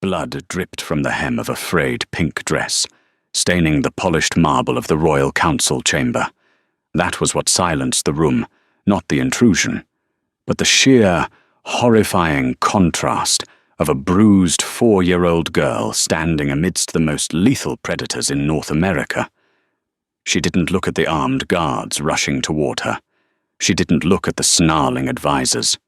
Blood dripped from the hem of a frayed pink dress, staining the polished marble of the royal council chamber. That was what silenced the room, not the intrusion, but the sheer, horrifying contrast of a bruised 4-year-old girl standing amidst the most lethal predators in North America. She didn't look at the armed guards rushing toward her. She didn't look at the snarling advisors.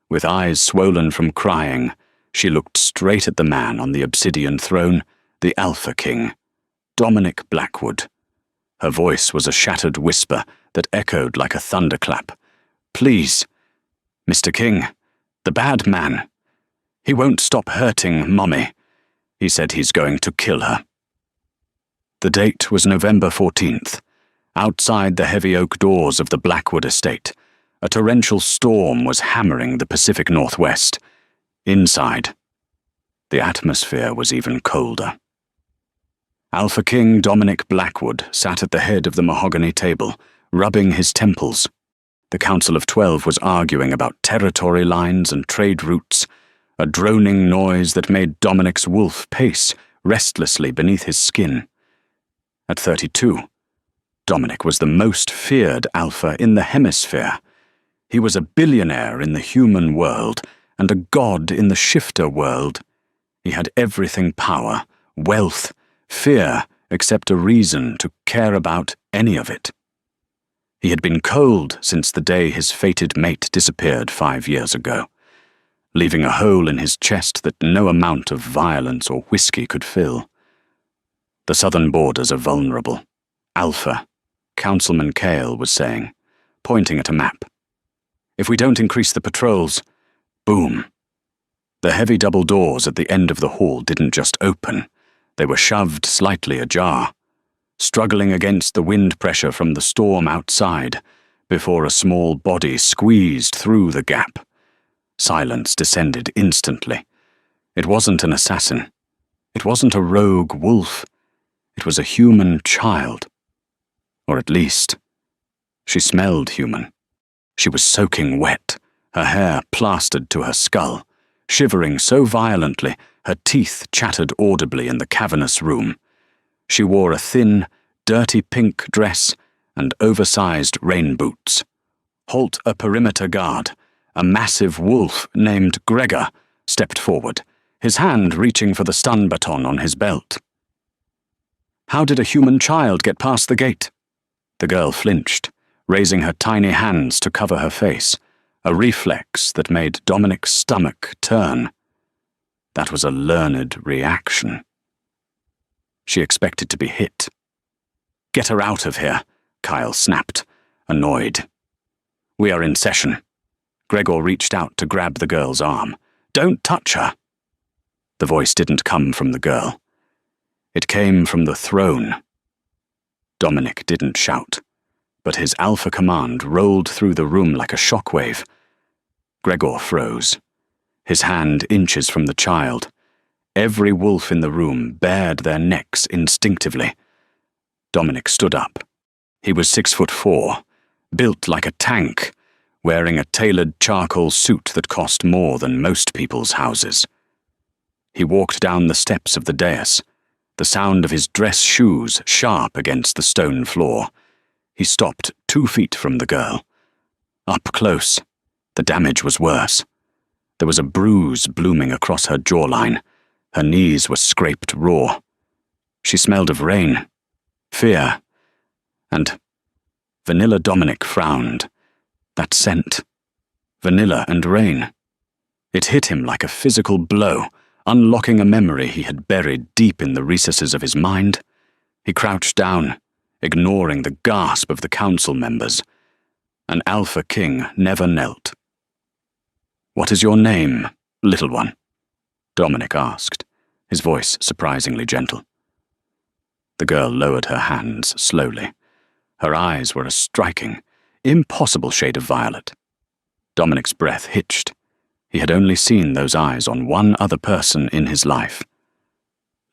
With eyes swollen from crying, she looked straight at the man on the obsidian throne, the Alpha King, Dominic Blackwood. Her voice was a shattered whisper that echoed like a thunderclap. "Please, Mr. King, the bad man. He won't stop hurting Mommy. He said he's going to kill her." The date was November 14th. Outside the heavy oak doors of the Blackwood estate, a torrential storm was hammering the Pacific Northwest. Inside, the atmosphere was even colder. Alpha King Dominic Blackwood sat at the head of the mahogany table, rubbing his temples. The Council of 12 was arguing about territory lines and trade routes, a droning noise that made Dominic's wolf pace restlessly beneath his skin. At 32, Dominic was the most feared alpha in the hemisphere. He was a billionaire in the human world and a god in the shifter world. He had everything: power, wealth, fear, except a reason to care about any of it. He had been cold since the day his fated mate disappeared 5 years ago, leaving a hole in his chest that no amount of violence or whiskey could fill. The southern borders are vulnerable. Alpha, Councilman Cale was saying, pointing at a map. If we don't increase the patrols, boom. The heavy double doors at the end of the hall didn't just open, they were shoved slightly ajar, struggling against the wind pressure from the storm outside, before a small body squeezed through the gap. Silence descended instantly. It wasn't an assassin. It wasn't a rogue wolf. It was a human child. Or at least, she smelled human. She was soaking wet, her hair plastered to her skull, shivering so violently her teeth chattered audibly in the cavernous room. She wore a thin, dirty pink dress and oversized rain boots. Halt a perimeter guard, a massive wolf named Gregor, stepped forward, his hand reaching for the stun baton on his belt. How did a human child get past the gate? The girl flinched, raising her tiny hands to cover her face, a reflex that made Dominic's stomach turn. That was a learned reaction. She expected to be hit. "Get her out of here," Kyle snapped, annoyed. "We are in session." Gregor reached out to grab the girl's arm. "Don't touch her." The voice didn't come from the girl. It came from the throne. Dominic didn't shout, but his alpha command rolled through the room like a shockwave. Gregor froze, his hand inches from the child. Every wolf in the room bared their necks instinctively. Dominic stood up. He was 6'4", built like a tank, wearing a tailored charcoal suit that cost more than most people's houses. He walked down the steps of the dais, the sound of his dress shoes sharp against the stone floor. He stopped 2 feet from the girl. Up close, the damage was worse. There was a bruise blooming across her jawline. Her knees were scraped raw. She smelled of rain, fear, and Vanilla. Dominic frowned. That scent. Vanilla and rain. It hit him like a physical blow, unlocking a memory he had buried deep in the recesses of his mind. He crouched down, ignoring the gasp of the council members. An Alpha King never knelt. "What is your name, little one?" Dominic asked, his voice surprisingly gentle. The girl lowered her hands slowly. Her eyes were a striking, impossible shade of violet. Dominic's breath hitched. He had only seen those eyes on one other person in his life.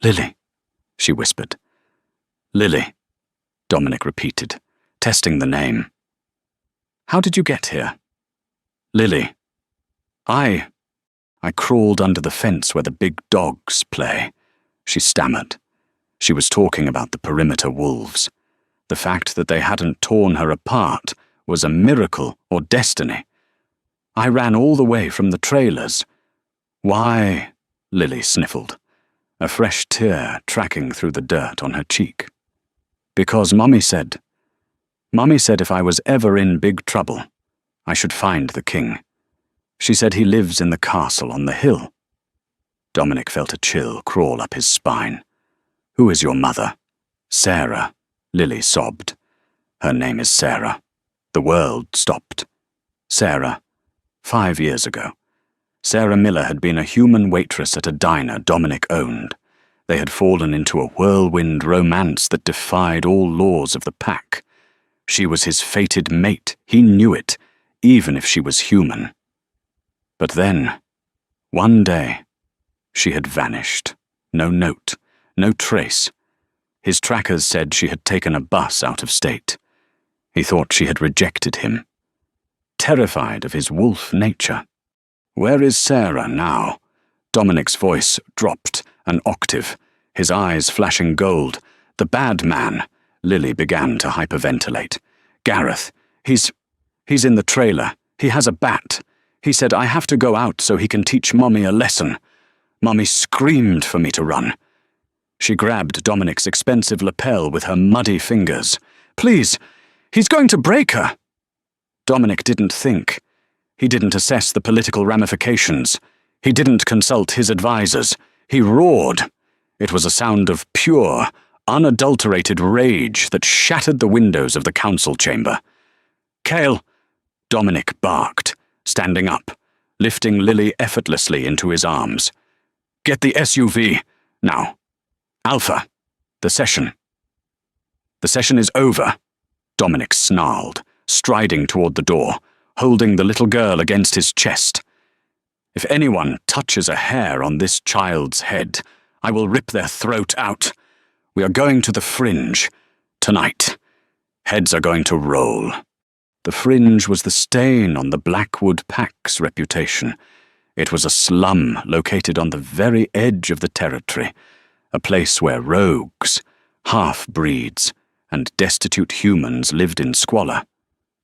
"Lily," she whispered. "Lily," Dominic repeated, testing the name. "How did you get here?" "Lily. I crawled under the fence where the big dogs play," she stammered. She was talking about the perimeter wolves. The fact that they hadn't torn her apart was a miracle or destiny. "I ran all the way from the trailers." "Why?" Lily sniffled, a fresh tear tracking through the dirt on her cheek. "Because Mummy said if I was ever in big trouble, I should find the king. She said he lives in the castle on the hill." Dominic felt a chill crawl up his spine. "Who is your mother?" "Sarah," Lily sobbed. "Her name is Sarah." The world stopped. Sarah. 5 years ago. Sarah Miller had been a human waitress at a diner Dominic owned. They had fallen into a whirlwind romance that defied all laws of the pack. She was his fated mate, he knew it, even if she was human. But then, one day, she had vanished. No note, no trace. His trackers said she had taken a bus out of state. He thought she had rejected him. Terrified of his wolf nature. "Where is Sarah now?" Dominic's voice dropped an octave, his eyes flashing gold. "The bad man," Lily began to hyperventilate. "Gareth, he's in the trailer. He has a bat. He said I have to go out so he can teach Mummy a lesson." Mummy screamed for me to run. She grabbed Dominic's expensive lapel with her muddy fingers. "Please, he's going to break her." Dominic didn't think. He didn't assess the political ramifications. He didn't consult his advisors. He roared. It was a sound of pure, unadulterated rage that shattered the windows of the council chamber. "Cale," Dominic barked, standing up, lifting Lily effortlessly into his arms. "Get the SUV, now. Alpha, the session." "The session is over," Dominic snarled, striding toward the door, holding the little girl against his chest. "If anyone touches a hair on this child's head, I will rip their throat out. We are going to the fringe. Tonight. Heads are going to roll." The fringe was the stain on the Blackwood Pack's reputation. It was a slum located on the very edge of the territory, a place where rogues, half-breeds, and destitute humans lived in squalor.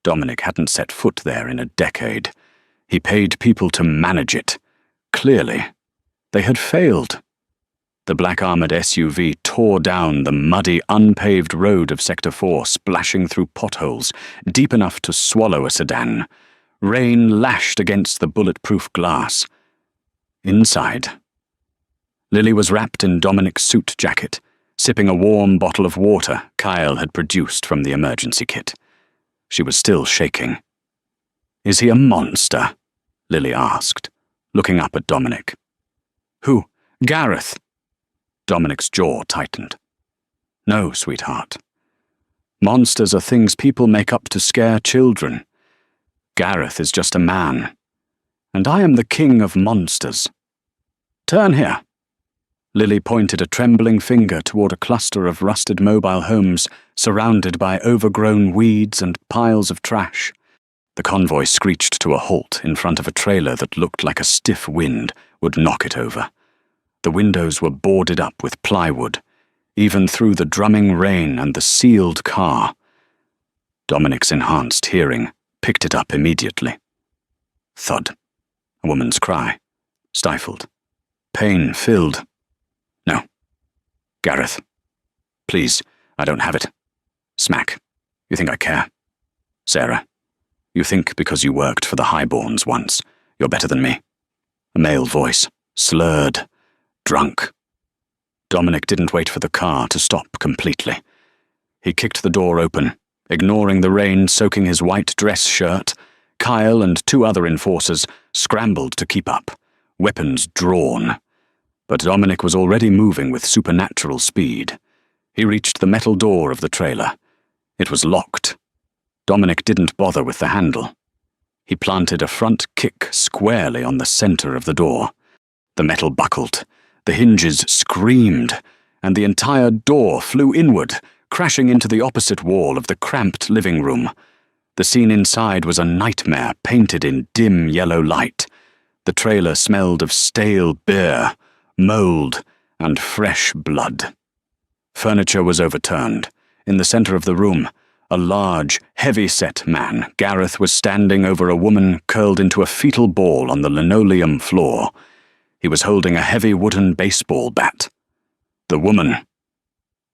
Dominic hadn't set foot there in a decade. He paid people to manage it. Clearly, they had failed. The black-armored SUV tore down the muddy, unpaved road of Sector 4, splashing through potholes, deep enough to swallow a sedan. Rain lashed against the bulletproof glass. Inside, Lily was wrapped in Dominic's suit jacket, sipping a warm bottle of water Kyle had produced from the emergency kit. She was still shaking. "Is he a monster?" Lily asked, looking up at Dominic. "Who? Gareth?" Dominic's jaw tightened. "No, sweetheart. Monsters are things people make up to scare children. Gareth is just a man. And I am the king of monsters. Turn here." Lily pointed a trembling finger toward a cluster of rusted mobile homes surrounded by overgrown weeds and piles of trash. The convoy screeched to a halt in front of a trailer that looked like a stiff wind would knock it over. The windows were boarded up with plywood, even through the drumming rain and the sealed car. Dominic's enhanced hearing picked it up immediately. Thud. A woman's cry. Stifled. Pain-filled. "No. Gareth. Please, I don't have it." Smack. "You think I care?" "Sarah. You think because you worked for the Highborns once, you're better than me." A male voice. Slurred. Drunk. Dominic didn't wait for the car to stop completely. He kicked the door open, ignoring the rain soaking his white dress shirt. Kyle and 2 other enforcers scrambled to keep up, weapons drawn. But Dominic was already moving with supernatural speed. He reached the metal door of the trailer. It was locked. Dominic didn't bother with the handle. He planted a front kick squarely on the center of the door. The metal buckled. The hinges screamed, and the entire door flew inward, crashing into the opposite wall of the cramped living room. The scene inside was a nightmare painted in dim yellow light. The trailer smelled of stale beer, mold, and fresh blood. Furniture was overturned. In the center of the room, a large, heavy-set man, Gareth, was standing over a woman curled into a fetal ball on the linoleum floor. He was holding a heavy wooden baseball bat. The woman,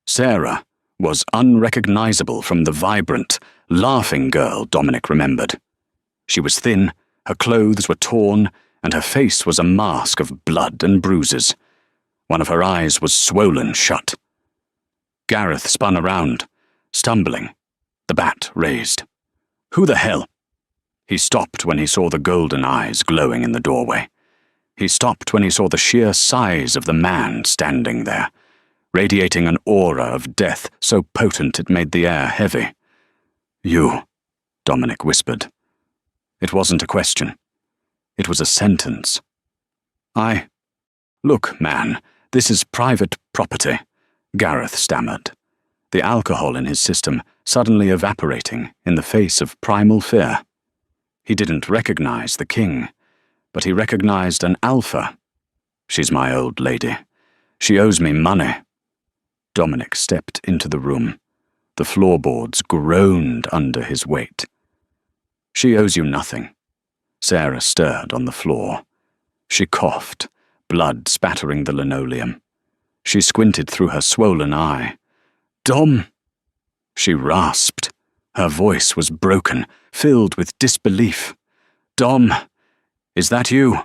Sarah, was unrecognizable from the vibrant, laughing girl Dominic remembered. She was thin, her clothes were torn, and her face was a mask of blood and bruises. One of her eyes was swollen shut. Gareth spun around, stumbling, the bat raised. Who the hell? He stopped when he saw the golden eyes glowing in the doorway. He stopped when he saw the sheer size of the man standing there, radiating an aura of death so potent it made the air heavy. You, Dominic whispered. It wasn't a question. It was a sentence. Look, man, this is private property, Gareth stammered, the alcohol in his system suddenly evaporating in the face of primal fear. He didn't recognize the king, but he recognized an alpha. She's my old lady. She owes me money. Dominic stepped into the room. The floorboards groaned under his weight. She owes you nothing. Sarah stirred on the floor. She coughed, blood spattering the linoleum. She squinted through her swollen eye. Dom! She rasped. Her voice was broken, filled with disbelief. Dom, is that you?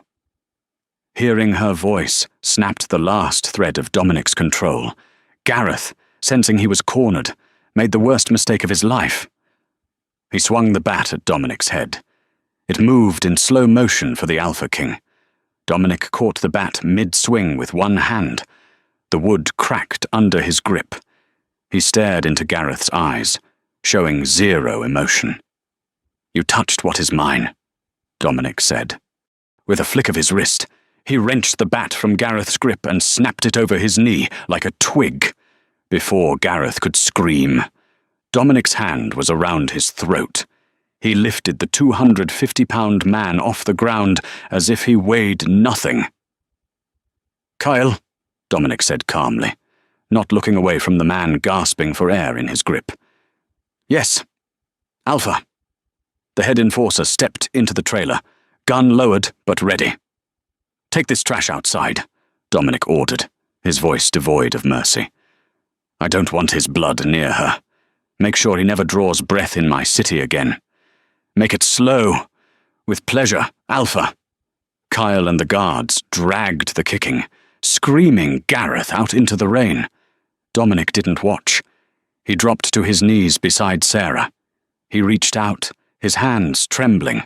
Hearing her voice snapped the last thread of Dominic's control. Gareth, sensing he was cornered, made the worst mistake of his life. He swung the bat at Dominic's head. It moved in slow motion for the Alpha King. Dominic caught the bat mid-swing with one hand. The wood cracked under his grip. He stared into Gareth's eyes, showing zero emotion. You touched what is mine, Dominic said. With a flick of his wrist, he wrenched the bat from Gareth's grip and snapped it over his knee like a twig. Before Gareth could scream, Dominic's hand was around his throat. He lifted the 250-pound man off the ground as if he weighed nothing. Kyle, Dominic said calmly, not looking away from the man gasping for air in his grip. Yes, Alpha. The head enforcer stepped into the trailer, gun lowered but ready. Take this trash outside, Dominic ordered, his voice devoid of mercy. I don't want his blood near her. Make sure he never draws breath in my city again. Make it slow. With pleasure, Alpha. Kyle and the guards dragged the kicking, screaming Gareth out into the rain. Dominic didn't watch. He dropped to his knees beside Sarah. He reached out, his hands trembling.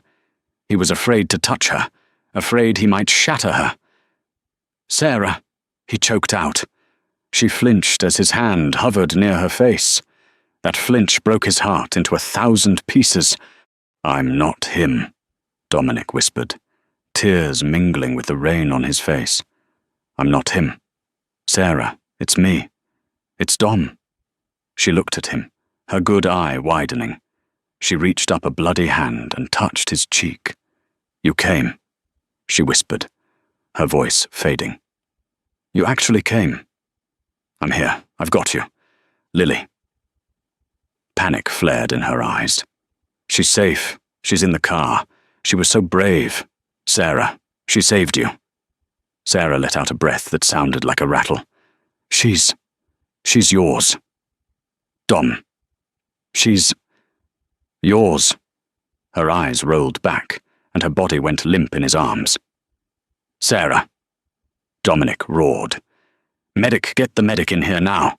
He was afraid to touch her, afraid he might shatter her. Sarah, he choked out. She flinched as his hand hovered near her face. That flinch broke his heart into 1,000 pieces. I'm not him, Dominic whispered, tears mingling with the rain on his face. I'm not him. Sarah, it's me. It's Dom. She looked at him, her good eye widening. She reached up a bloody hand and touched his cheek. You came, she whispered, her voice fading. You actually came. I'm here. I've got you. Lily. Panic flared in her eyes. She's safe. She's in the car. She was so brave. Sarah, she saved you. Sarah let out a breath that sounded like a rattle. She's yours. Dom. She's yours. Her eyes rolled back, and her body went limp in his arms. Sarah. Dominic roared. Medic, get the medic in here now.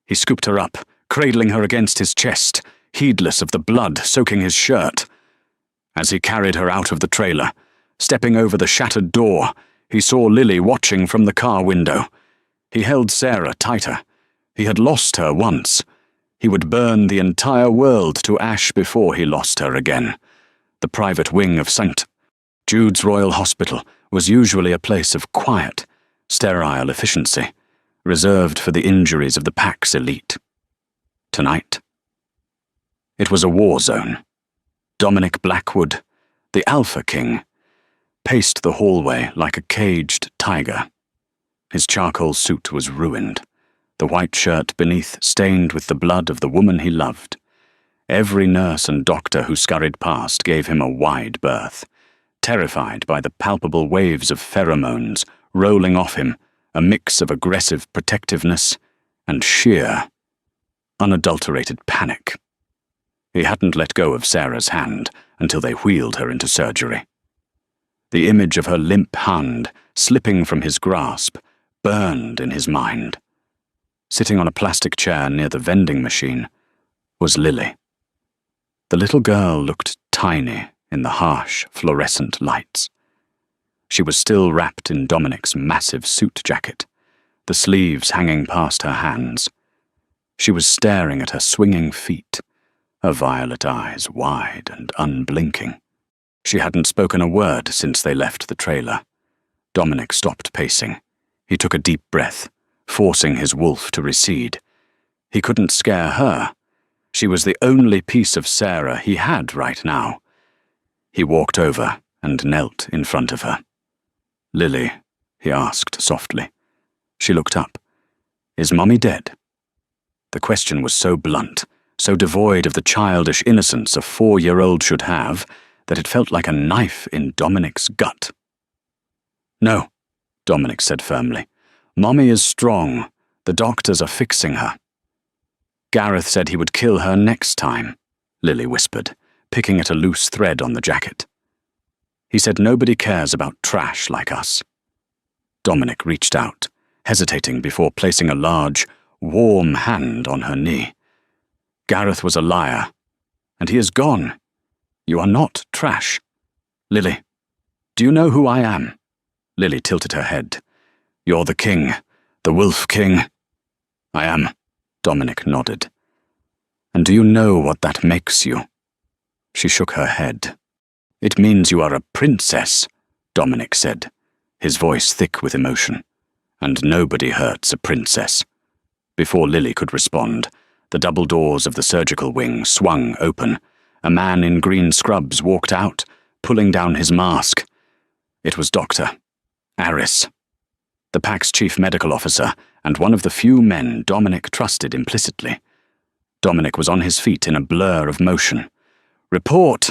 He scooped her up, cradling her against his chest, heedless of the blood soaking his shirt. As he carried her out of the trailer, stepping over the shattered door, he saw Lily watching from the car window. He held Sarah tighter. He had lost her once. He would burn the entire world to ash before he lost her again. The private wing of St. Jude's Royal Hospital was usually a place of quiet, sterile efficiency, reserved for the injuries of the Pack's elite. Tonight, it was a war zone. Dominic Blackwood, the Alpha King, paced the hallway like a caged tiger. His charcoal suit was ruined, the white shirt beneath stained with the blood of the woman he loved. Every nurse and doctor who scurried past gave him a wide berth, terrified by the palpable waves of pheromones rolling off him, a mix of aggressive protectiveness and sheer, unadulterated panic. He hadn't let go of Sarah's hand until they wheeled her into surgery. The image of her limp hand slipping from his grasp burned in his mind. Sitting on a plastic chair near the vending machine was Lily. The little girl looked tiny in the harsh, fluorescent lights. She was still wrapped in Dominic's massive suit jacket, the sleeves hanging past her hands. She was staring at her swinging feet, her violet eyes wide and unblinking. She hadn't spoken a word since they left the trailer. Dominic stopped pacing. He took a deep breath, forcing his wolf to recede. He couldn't scare her. She was the only piece of Sarah he had right now. He walked over and knelt in front of her. "Lily," he asked softly. She looked up. "Is Mummy dead?" The question was so blunt, so devoid of the childish innocence a 4-year-old should have, that it felt like a knife in Dominic's gut. "No," Dominic said firmly. "Mummy is strong. The doctors are fixing her." "Gareth said he would kill her next time," Lily whispered, picking at a loose thread on the jacket. "He said nobody cares about trash like us." Dominic reached out, hesitating before placing a large, warm hand on her knee. "Gareth was a liar, and he is gone. You are not trash. Lily, do you know who I am?" Lily tilted her head. "You're the king, the Wolf King." "I am," Dominic nodded. "And do you know what that makes you?" She shook her head. "It means you are a princess," Dominic said, his voice thick with emotion. "And nobody hurts a princess." Before Lily could respond, the double doors of the surgical wing swung open. A man in green scrubs walked out, pulling down his mask. It was Dr. Aris, the pack's chief medical officer, and one of the few men Dominic trusted implicitly. Dominic was on his feet in a blur of motion. "Report,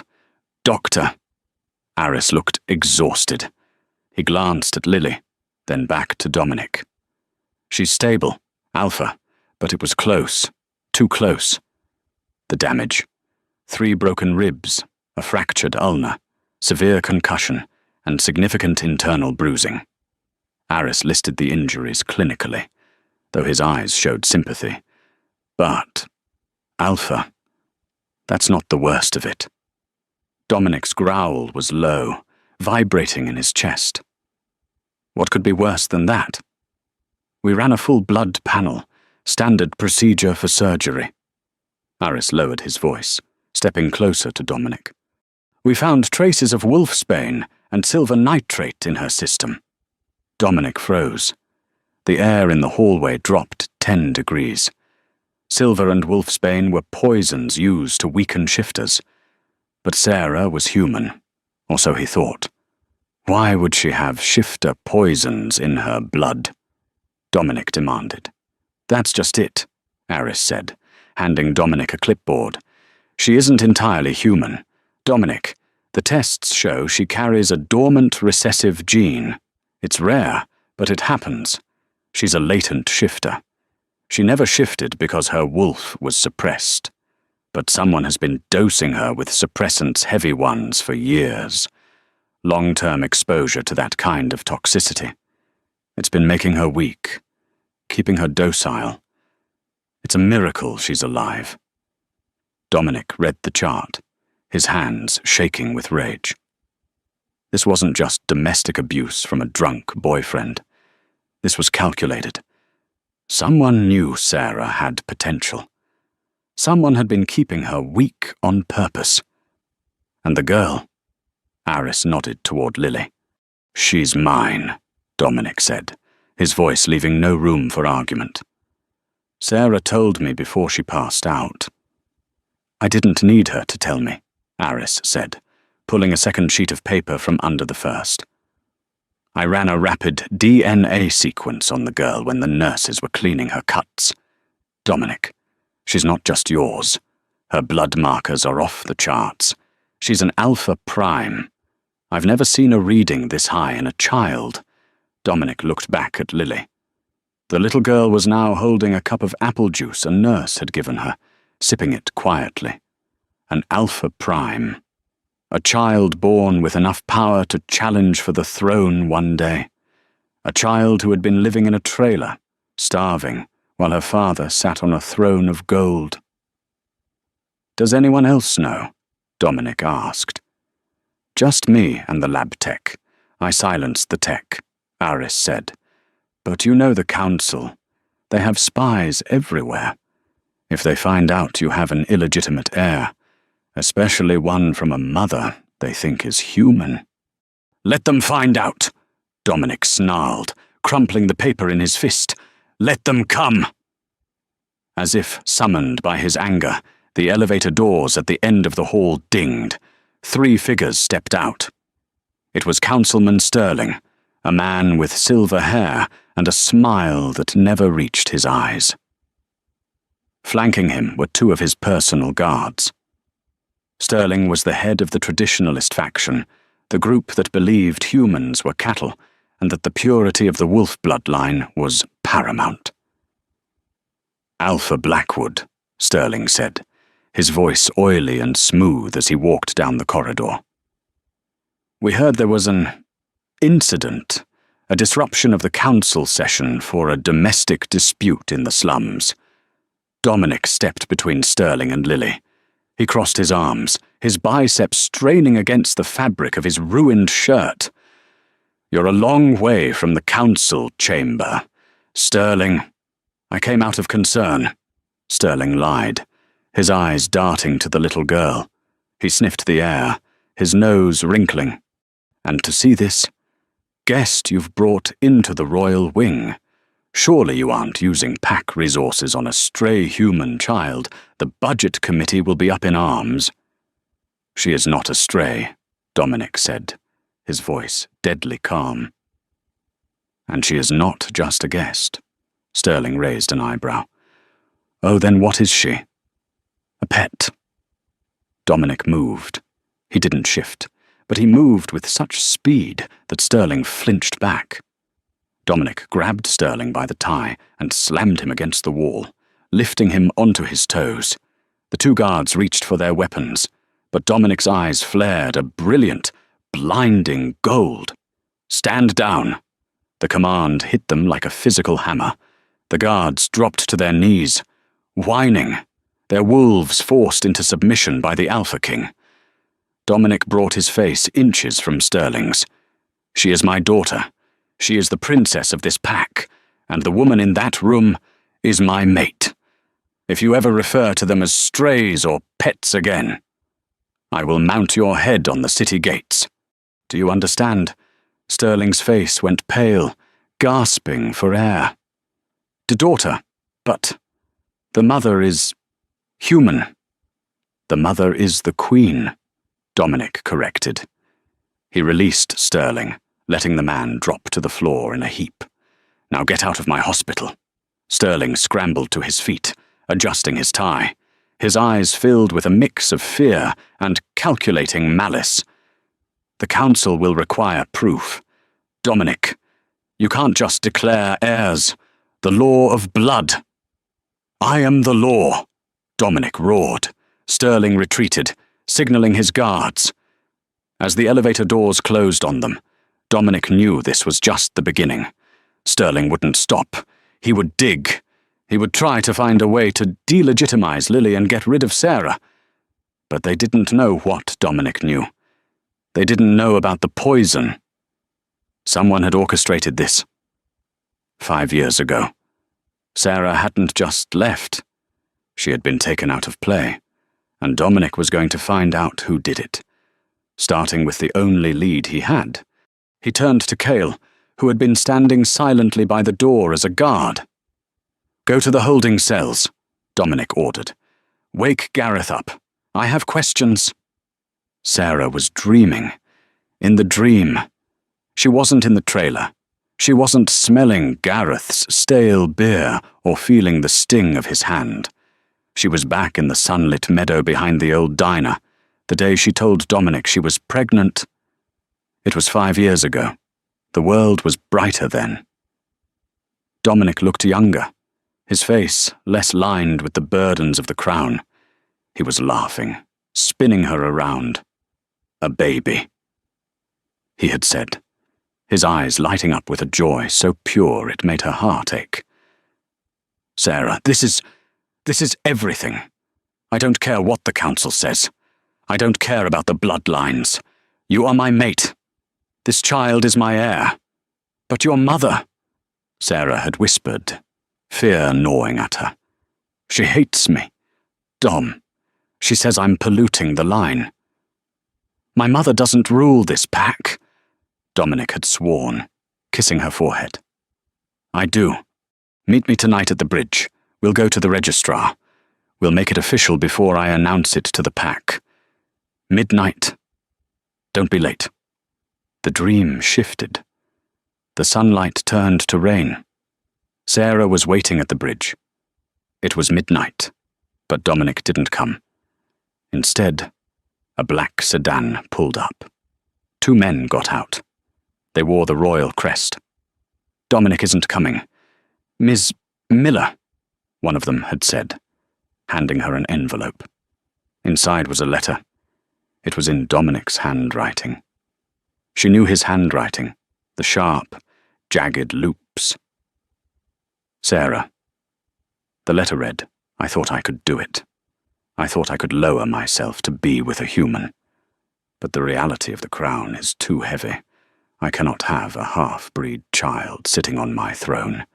Doctor." Aris looked exhausted. He glanced at Lily, then back to Dominic. "She's stable, Alpha, but it was close, too close. The damage: 3 broken ribs, a fractured ulna, severe concussion, and significant internal bruising." Aris listed the injuries clinically, though his eyes showed sympathy. "But, Alpha, that's not the worst of it." Dominic's growl was low, vibrating in his chest. "What could be worse than that? We ran a full blood panel, standard procedure for surgery." Aris lowered his voice, stepping closer to Dominic. "We found traces of wolfsbane and silver nitrate in her system." Dominic froze. The air in the hallway dropped 10 degrees. Silver and wolfsbane were poisons used to weaken shifters. But Sarah was human, or so he thought. Why would she have shifter poisons in her blood? Dominic demanded. "That's just it," Aris said, handing Dominic a clipboard. "She isn't entirely human. Dominic, the tests show she carries a dormant recessive gene. It's rare, but it happens. She's a latent shifter. She never shifted because her wolf was suppressed. But someone has been dosing her with suppressants heavy ones for years. Long-term exposure to that kind of toxicity. It's been making her weak, keeping her docile. It's a miracle she's alive." Dominic read the chart, his hands shaking with rage. This wasn't just domestic abuse from a drunk boyfriend. This was calculated. Someone knew Sarah had potential. Someone had been keeping her weak on purpose. And the girl? Aris nodded toward Lily. "She's mine," Dominic said, his voice leaving no room for argument. "Sarah told me before she passed out." "I didn't need her to tell me," Aris said, pulling a second sheet of paper from under the first. I ran a rapid DNA sequence on the girl when the nurses were cleaning her cuts. Dominic, she's not just yours. Her blood markers are off the charts. She's an alpha prime. I've never seen a reading this high in a child. Dominic looked back at Lily. The little girl was now holding a cup of apple juice a nurse had given her, sipping it quietly. An alpha prime. A child born with enough power to challenge for the throne one day. A child who had been living in a trailer, starving, while her father sat on a throne of gold. "Does anyone else know?" Dominic asked. "Just me and the lab tech. I silenced the tech," Aris said. "But you know the council. They have spies everywhere. If they find out you have an illegitimate heir, especially one from a mother they think is human." "Let them find out," Dominic snarled, crumpling the paper in his fist. "Let them come." As if summoned by his anger, the elevator doors at the end of the hall dinged. 3 figures stepped out. It was Councilman Sterling, a man with silver hair and a smile that never reached his eyes. Flanking him were 2 of his personal guards. Sterling was the head of the traditionalist faction, the group that believed humans were cattle and that the purity of the wolf bloodline was paramount. "Alpha Blackwood," Sterling said, his voice oily and smooth as he walked down the corridor. "We heard there was an incident, a disruption of the council session for a domestic dispute in the slums." Dominic stepped between Sterling and Lily. He crossed his arms, his biceps straining against the fabric of his ruined shirt. "You're a long way from the council chamber, Sterling." "I came out of concern," Sterling lied, his eyes darting to the little girl. He sniffed the air, his nose wrinkling. "And to see this guest you've brought into the royal wing. Surely you aren't using pack resources on a stray human child. The budget committee will be up in arms." "She is not a stray," Dominic said, his voice deadly calm. "And she is not just a guest." Sterling raised an eyebrow. "Oh, then what is she?" "A pet." Dominic moved. He didn't shift, but he moved with such speed that Sterling flinched back. Dominic grabbed Sterling by the tie and slammed him against the wall, lifting him onto his toes. The 2 guards reached for their weapons, but Dominic's eyes flared a brilliant, blinding gold. "Stand down." The command hit them like a physical hammer. The guards dropped to their knees, whining, their wolves forced into submission by the Alpha King. Dominic brought his face inches from Sterling's. "She is my daughter. She is the princess of this pack, and the woman in that room is my mate. If you ever refer to them as strays or pets again, I will mount your head on the city gates. Do you understand?" Sterling's face went pale, gasping for air. "The daughter, but the mother is human." "The mother is the queen," Dominic corrected. He released Sterling, letting the man drop to the floor in a heap. "Now get out of my hospital." Sterling scrambled to his feet, adjusting his tie, his eyes filled with a mix of fear and calculating malice. "The council will require proof. Dominic, you can't just declare heirs. The law of blood." "I am the law," Dominic roared. Sterling retreated, signaling his guards. As the elevator doors closed on them, Dominic knew this was just the beginning. Sterling wouldn't stop. He would dig. He would try to find a way to delegitimize Lily and get rid of Sarah. But they didn't know what Dominic knew. They didn't know about the poison. Someone had orchestrated this. 5 years ago. Sarah hadn't just left. She had been taken out of play, and Dominic was going to find out who did it. Starting with the only lead he had, he turned to Cale, who had been standing silently by the door as a guard. "Go to the holding cells," Dominic ordered. "Wake Gareth up. I have questions." Sarah was dreaming. In the dream. She wasn't in the trailer. She wasn't smelling Gareth's stale beer or feeling the sting of his hand. She was back in the sunlit meadow behind the old diner, the day she told Dominic she was pregnant. It was 5 years ago. The world was brighter then. Dominic looked younger, his face less lined with the burdens of the crown. He was laughing, spinning her around. A baby, he had said, his eyes lighting up with a joy so pure it made her heart ache. Sarah, this is everything. I don't care what the council says. I don't care about the bloodlines. You are my mate. This child is my heir. But your mother, Sarah had whispered, fear gnawing at her. She hates me. Dom, she says I'm polluting the line. My mother doesn't rule this pack, Dominic had sworn, kissing her forehead. I do. Meet me tonight at the bridge. We'll go to the registrar. We'll make it official before I announce it to the pack. Midnight. Don't be late. The dream shifted. The sunlight turned to rain. Sarah was waiting at the bridge. It was midnight, but Dominic didn't come. Instead, a black sedan pulled up. 2 men got out. They wore the royal crest. Dominic isn't coming. Ms. Miller, one of them had said, handing her an envelope. Inside was a letter. It was in Dominic's handwriting. She knew his handwriting, the sharp, jagged loops. Sarah. The letter read, I thought I could do it. I thought I could lower myself to be with a human. But the reality of the crown is too heavy. I cannot have a half-breed child sitting on my throne.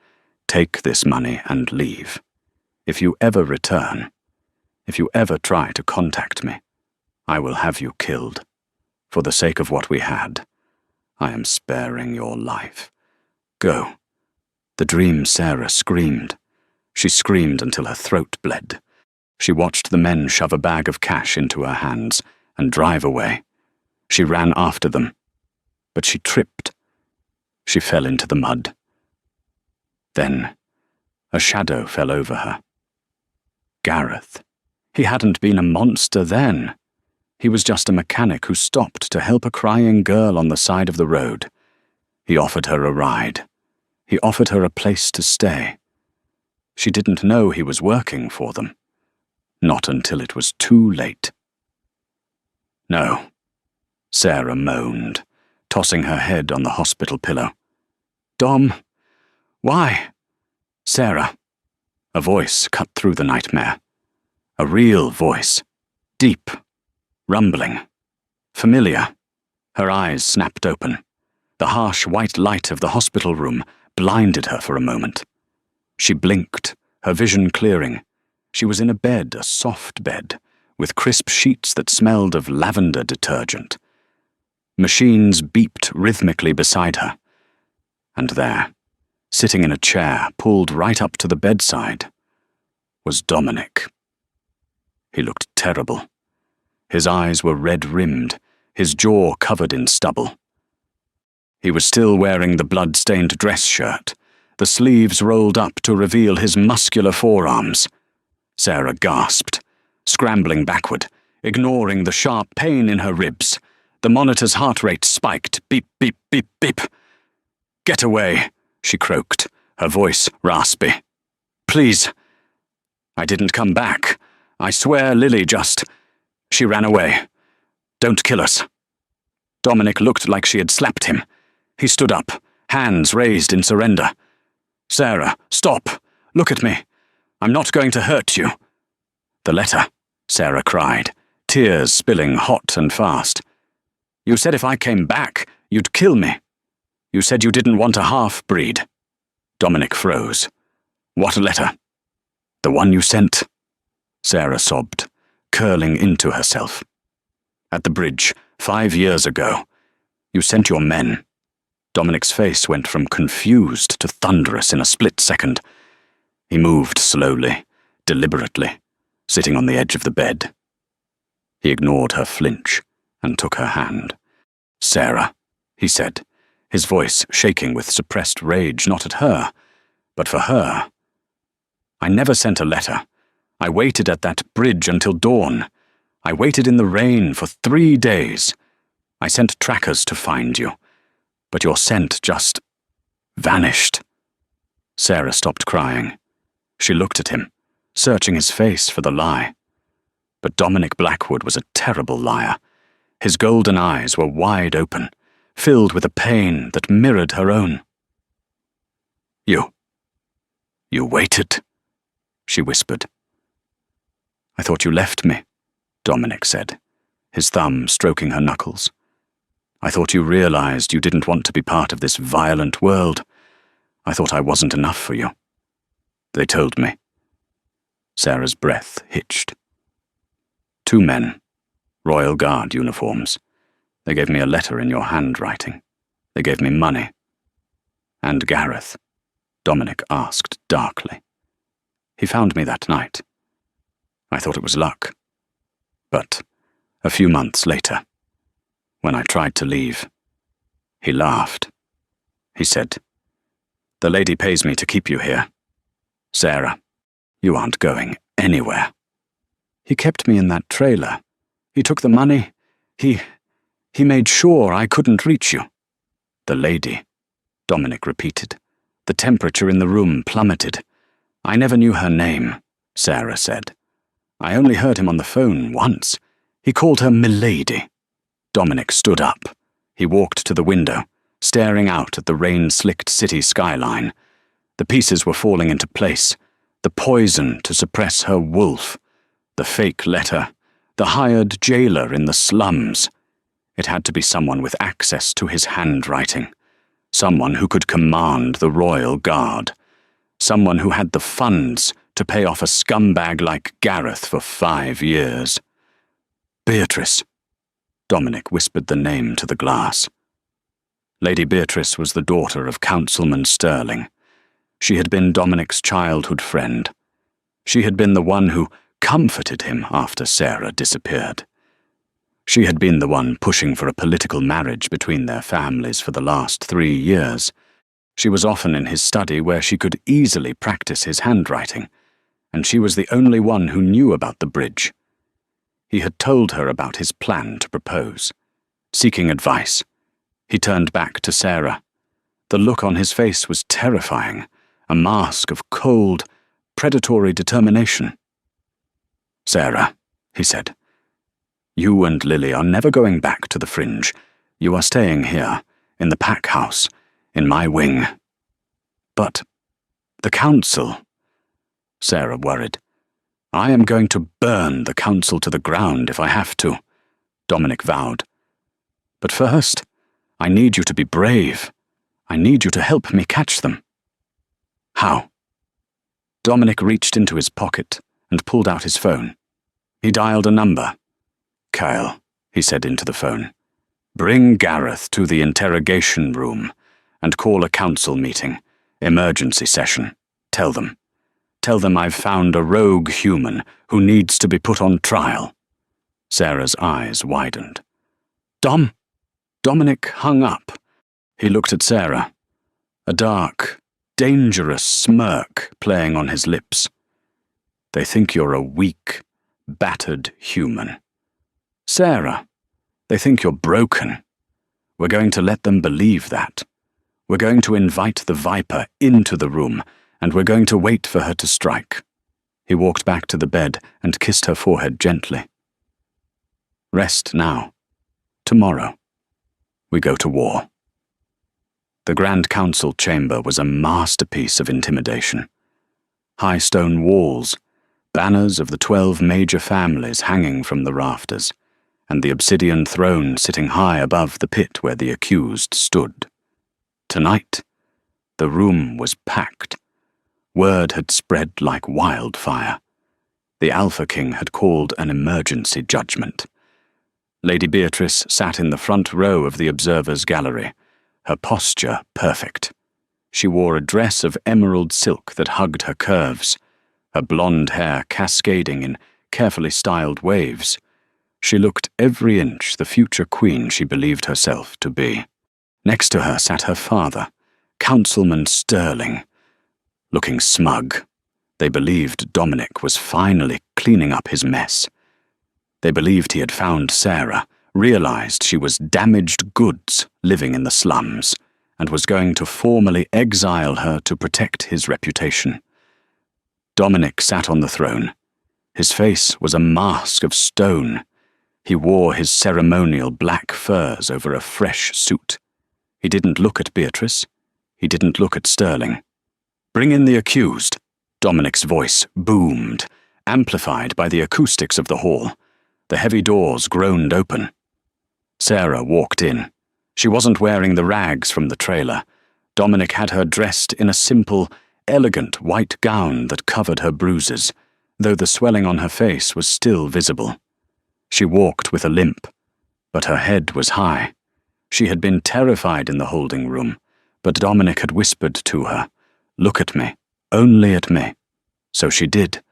Take this money and leave. If you ever return, if you ever try to contact me, I will have you killed. For the sake of what we had, I am sparing your life. Go. The dream Sarah screamed. She screamed until her throat bled. She watched the men shove a bag of cash into her hands and drive away. She ran after them, but she tripped. She fell into the mud. Then, a shadow fell over her. Gareth. He hadn't been a monster then. He was just a mechanic who stopped to help a crying girl on the side of the road. He offered her a ride. He offered her a place to stay. She didn't know he was working for them. Not until it was too late. No, Sarah moaned, tossing her head on the hospital pillow. Dom, why? Sarah. A voice cut through the nightmare. A real voice. Deep. Rumbling. Familiar. Her eyes snapped open. The harsh white light of the hospital room blinded her for a moment. She blinked, her vision clearing. She was in a bed, a soft bed, with crisp sheets that smelled of lavender detergent. Machines beeped rhythmically beside her. And there, sitting in a chair pulled right up to the bedside, was Dominic. He looked terrible. His eyes were red-rimmed, his jaw covered in stubble. He was still wearing the blood-stained dress shirt, the sleeves rolled up to reveal his muscular forearms. Sarah gasped, scrambling backward, ignoring the sharp pain in her ribs. The monitor's heart rate spiked. Beep, beep, beep, beep. Get away, she croaked, her voice raspy. Please. I didn't come back. I swear Lily just... She ran away. Don't kill us. Dominic looked like she had slapped him. He stood up, hands raised in surrender. Sarah, stop. Look at me. I'm not going to hurt you. The letter, Sarah cried, tears spilling hot and fast. You said if I came back, you'd kill me. You said you didn't want a half-breed. Dominic froze. What letter? The one you sent. Sarah sobbed, curling into herself. At the bridge, 5 years ago. You sent your men. Dominic's face went from confused to thunderous in a split second. He moved slowly, deliberately, sitting on the edge of the bed. He ignored her flinch and took her hand. "Sarah," he said, his voice shaking with suppressed rage, not at her, but for her. "I never sent a letter. I waited at that bridge until dawn. I waited in the rain for 3 days. I sent trackers to find you, but your scent just vanished." Sarah stopped crying. She looked at him, searching his face for the lie. But Dominic Blackwood was a terrible liar. His golden eyes were wide open, filled with a pain that mirrored her own. You waited," she whispered. "I thought you left me," Dominic said, his thumb stroking her knuckles. "I thought you realized you didn't want to be part of this violent world. I thought I wasn't enough for you. They told me." Sarah's breath hitched. "2 men, Royal Guard uniforms. They gave me a letter in your handwriting. They gave me money." "And Gareth?" Dominic asked darkly. "He found me that night. I thought it was luck. But a few months later, when I tried to leave, he laughed. He said, 'The lady pays me to keep you here. Sarah, you aren't going anywhere.' He kept me in that trailer. He took the money. He made sure I couldn't reach you." "The lady," Dominic repeated. The temperature in the room plummeted. "I never knew her name," Sarah said. "I only heard him on the phone once. He called her Milady." Dominic stood up. He walked to the window, staring out at the rain-slicked city skyline. The pieces were falling into place. The poison to suppress her wolf. The fake letter. The hired jailer in the slums. It had to be someone with access to his handwriting. Someone who could command the Royal Guard. Someone who had the funds to pay off a scumbag like Gareth for 5 years. "Beatrice." Dominic whispered the name to the glass. Lady Beatrice was the daughter of Councilman Sterling. She had been Dominic's childhood friend. She had been the one who comforted him after Sarah disappeared. She had been the one pushing for a political marriage between their families for the last 3 years. She was often in his study where she could easily practice his handwriting, and she was the only one who knew about the bridge. He had told her about his plan to propose. Seeking advice, he turned back to Sarah. The look on his face was terrifying, a mask of cold, predatory determination. "Sarah," he said, "you and Lily are never going back to the fringe. You are staying here, in the pack house, in my wing." "But the council," Sarah worried. "I am going to burn the council to the ground if I have to," Dominic vowed. "But first, I need you to be brave. I need you to help me catch them." "How?" Dominic reached into his pocket and pulled out his phone. He dialed a number. "Kyle," he said into the phone, "bring Gareth to the interrogation room and call a council meeting, emergency session. Tell them I've found a rogue human who needs to be put on trial." Sarah's eyes widened. Dominic hung up. He looked at Sarah, a dark, dangerous smirk playing on his lips. "They think you're a weak, battered human. Sarah, they think you're broken. We're going to let them believe that. We're going to invite the Viper into the room, and we're going to wait for her to strike." He walked back to the bed and kissed her forehead gently. "Rest now. Tomorrow, we go to war." The Grand Council chamber was a masterpiece of intimidation. High stone walls, banners of the 12 major families hanging from the rafters, and the obsidian throne sitting high above the pit where the accused stood. Tonight, the room was packed. Word had spread like wildfire. The Alpha King had called an emergency judgment. Lady Beatrice sat in the front row of the observers' gallery, her posture perfect. She wore a dress of emerald silk that hugged her curves, her blonde hair cascading in carefully styled waves. She looked every inch the future queen she believed herself to be. Next to her sat her father, Councilman Sterling, looking smug. They believed Dominic was finally cleaning up his mess. They believed he had found Sarah, realized she was damaged goods living in the slums, and was going to formally exile her to protect his reputation. Dominic sat on the throne. His face was a mask of stone. He wore his ceremonial black furs over a fresh suit. He didn't look at Beatrice. He didn't look at Sterling. "Bring in the accused," Dominic's voice boomed, amplified by the acoustics of the hall. The heavy doors groaned open. Sarah walked in. She wasn't wearing the rags from the trailer. Dominic had her dressed in a simple, elegant white gown that covered her bruises, though the swelling on her face was still visible. She walked with a limp, but her head was high. She had been terrified in the holding room, but Dominic had whispered to her, "Look at me, only at me." So she did.